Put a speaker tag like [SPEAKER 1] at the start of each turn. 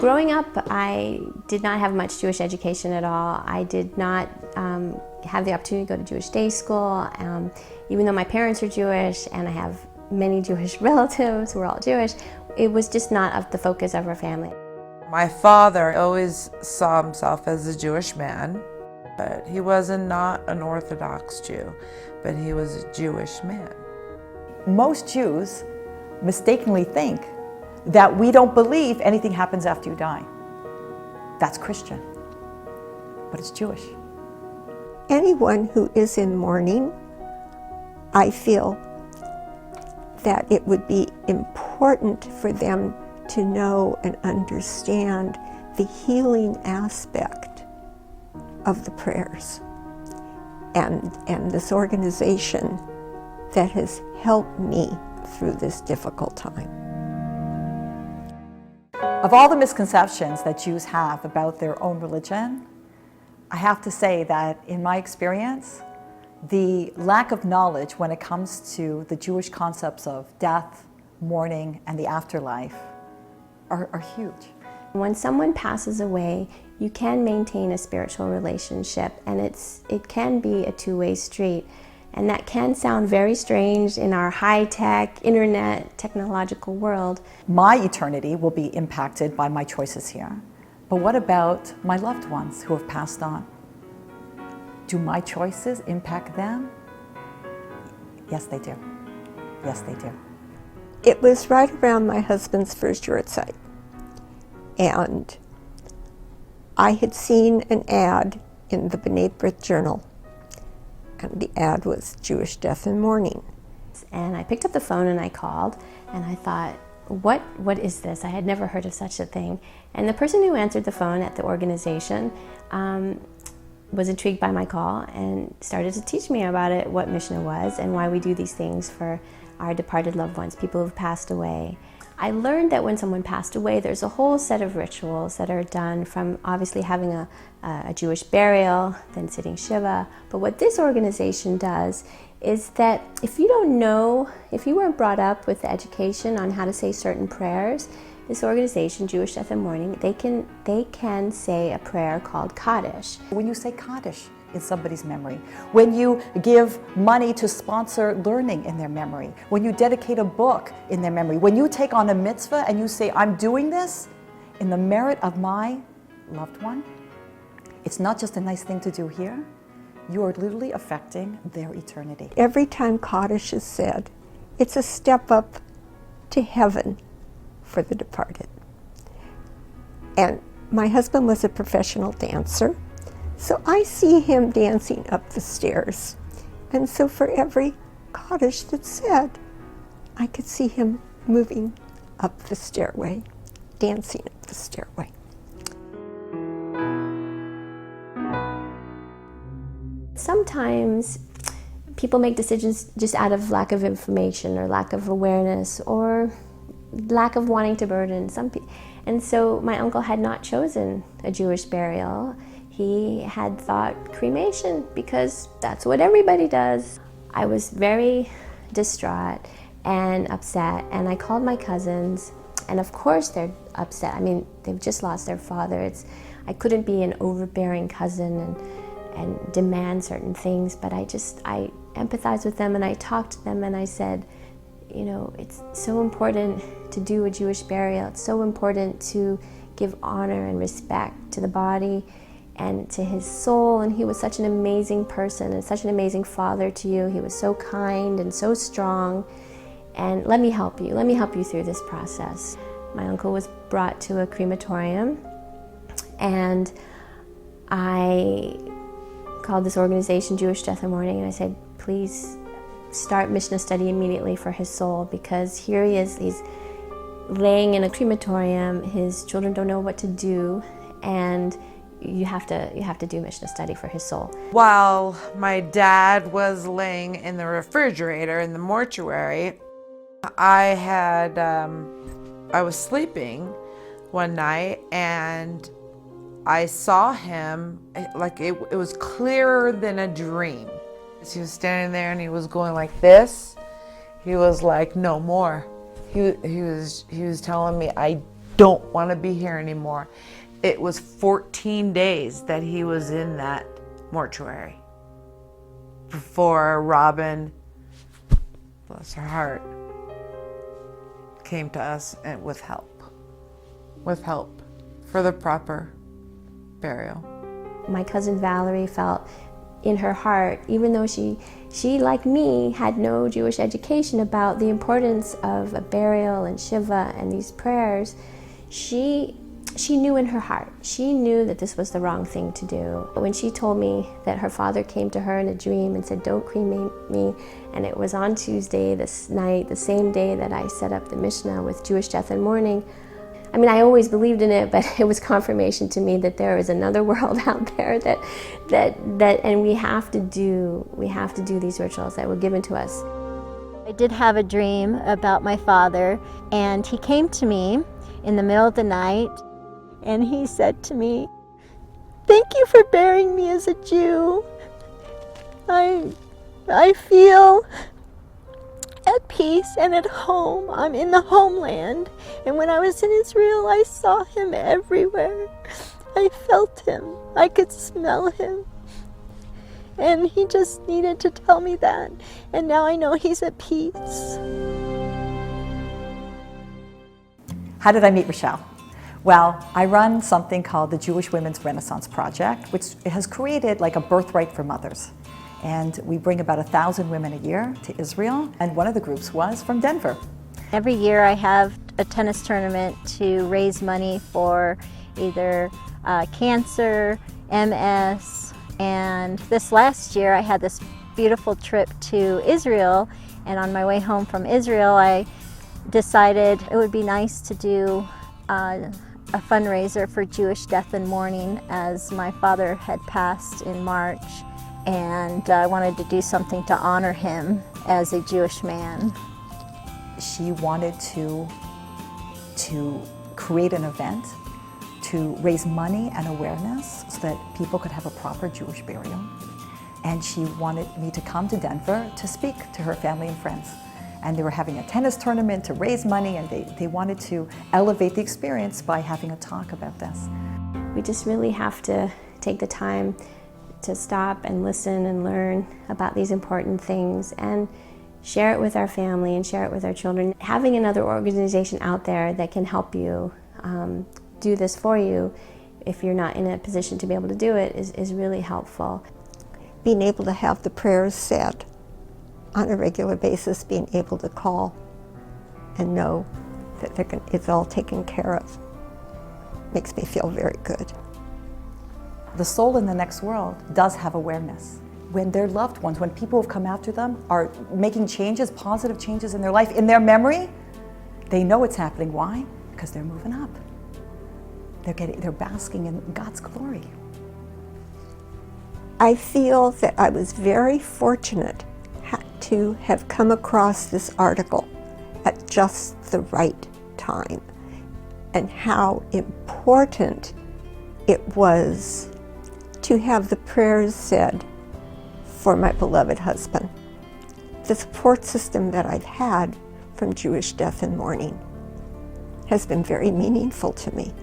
[SPEAKER 1] Growing up, I did not have much Jewish education at all. I did not have the opportunity to go to Jewish day school, even though my parents are Jewish and I have many Jewish relatives who are all Jewish. It was just not the focus of our family.
[SPEAKER 2] My father always saw himself as a Jewish man, but he wasn't not an Orthodox Jew, but he was a Jewish man.
[SPEAKER 3] Most Jews mistakenly think that we don't believe anything happens after you die. That's Christian, but it's Jewish.
[SPEAKER 4] Anyone who is in mourning, I feel that it would be important for them to know and understand the healing aspect of the prayers and this organization that has helped me through this difficult time.
[SPEAKER 3] Of all the misconceptions that Jews have about their own religion, I have to say that in my experience, the lack of knowledge when it comes to the Jewish concepts of death, mourning, and the afterlife are huge.
[SPEAKER 1] When someone passes away, you can maintain a spiritual relationship, and it can be a two-way street. And that can sound very strange in our high-tech, internet, technological world.
[SPEAKER 3] My eternity will be impacted by my choices here. But what about my loved ones who have passed on? Do my choices impact them? Yes, they do. Yes, they do.
[SPEAKER 4] It was right around my husband's first yahrzeit, and I had seen an ad in the B'nai B'rith Journal, and the ad was Jewish death and mourning.
[SPEAKER 1] And I picked up the phone and I called, and I thought, what is this? I had never heard of such a thing. And the person who answered the phone at the organization was intrigued by my call and started to teach me about it, what Mishnah was and why we do these things for our departed loved ones, people who've passed away. I learned that when someone passed away, there's a whole set of rituals that are done, from obviously having a Jewish burial, then sitting Shiva. But what this organization does is that if you don't know, if you weren't brought up with the education on how to say certain prayers, this organization, Jewish Death and Mourning, they can say a prayer called Kaddish.
[SPEAKER 3] When you say Kaddish in somebody's memory, when you give money to sponsor learning in their memory, when you dedicate a book in their memory, when you take on a mitzvah and you say, I'm doing this in the merit of my loved one, it's not just a nice thing to do here, you are literally affecting their eternity.
[SPEAKER 4] Every time Kaddish is said, it's a step up to heaven for the departed. And my husband was a professional dancer, so I see him dancing up the stairs. And so for every Kaddish that's said, I could see him moving up the stairway, dancing up the stairway.
[SPEAKER 1] Sometimes people make decisions just out of lack of information or lack of awareness or lack of wanting to burden some people. And so my uncle had not chosen a Jewish burial. He had thought cremation because that's what everybody does. I was very distraught and upset, and I called my cousins, and of course they're upset. I mean, they've just lost their father. I couldn't be an overbearing cousin and demand certain things, but I empathized with them, and I talked to them, and I said, you know, it's so important to do a Jewish burial. It's so important to give honor and respect to the body and to his soul. And he was such an amazing person and such an amazing father to you. He was so kind and so strong. And let me help you. Let me help you through this process. My uncle was brought to a crematorium, and I called this organization Jewish Death and Mourning, and I said, please start Mishnah study immediately for his soul, because here he is, he's laying in a crematorium, his children don't know what to do, and you have to do Mishnah study for his soul.
[SPEAKER 2] While my dad was laying in the refrigerator in the mortuary, I was sleeping one night and I saw him, like it was clearer than a dream. He was standing there and he was going like this. He was like, no more. He was telling me, I don't want to be here anymore. It was 14 days that he was in that mortuary before Robin, bless her heart, came to us and with help for the proper burial.
[SPEAKER 1] My cousin Valerie felt in her heart, even though she like me had no Jewish education about the importance of a burial and Shiva and these prayers, she knew in her heart, she knew that this was the wrong thing to do. When she told me that her father came to her in a dream and said, "Don't cremate me," and it was on Tuesday, this night, the same day that I set up the Mishnah with Jewish death and mourning, I mean, I always believed in it, but it was confirmation to me that there is another world out there and we have to do these rituals that were given to us.
[SPEAKER 5] I did have a dream about my father, and he came to me in the middle of the night, and he said to me, "Thank you for burying me as a Jew. I feel at peace and at home. I'm in the homeland. And when I was in Israel, I saw him everywhere. I felt him. I could smell him. And he just needed to tell me that. And now I know he's at peace."
[SPEAKER 3] How did I meet Rochelle? Well, I run something called the Jewish Women's Renaissance Project, which has created like a birthright for mothers. And we bring about 1,000 women a year to Israel, and one of the groups was from Denver.
[SPEAKER 5] Every year I have a tennis tournament to raise money for either cancer, MS, and this last year I had this beautiful trip to Israel, and on my way home from Israel I decided it would be nice to do a fundraiser for Jewish death and mourning, as my father had passed in March, and I wanted to do something to honor him as a Jewish man.
[SPEAKER 3] She wanted to create an event to raise money and awareness so that people could have a proper Jewish burial. And she wanted me to come to Denver to speak to her family and friends. And they were having a tennis tournament to raise money, and they wanted to elevate the experience by having a talk about this.
[SPEAKER 1] We just really have to take the time to stop and listen and learn about these important things and share it with our family and share it with our children. Having another organization out there that can help you do this for you, if you're not in a position to be able to do it, is really helpful.
[SPEAKER 4] Being able to have the prayers said on a regular basis, being able to call and know that it's all taken care of, makes me feel very good.
[SPEAKER 3] The soul in the next world does have awareness. When their loved ones, when people have come after them, are making changes, positive changes in their life, in their memory, they know it's happening. Why? Because they're moving up. They're basking in God's glory.
[SPEAKER 4] I feel that I was very fortunate to have come across this article at just the right time, and how important it was to have the prayers said for my beloved husband. The support system that I've had from Jewish Death and Mourning has been very meaningful to me.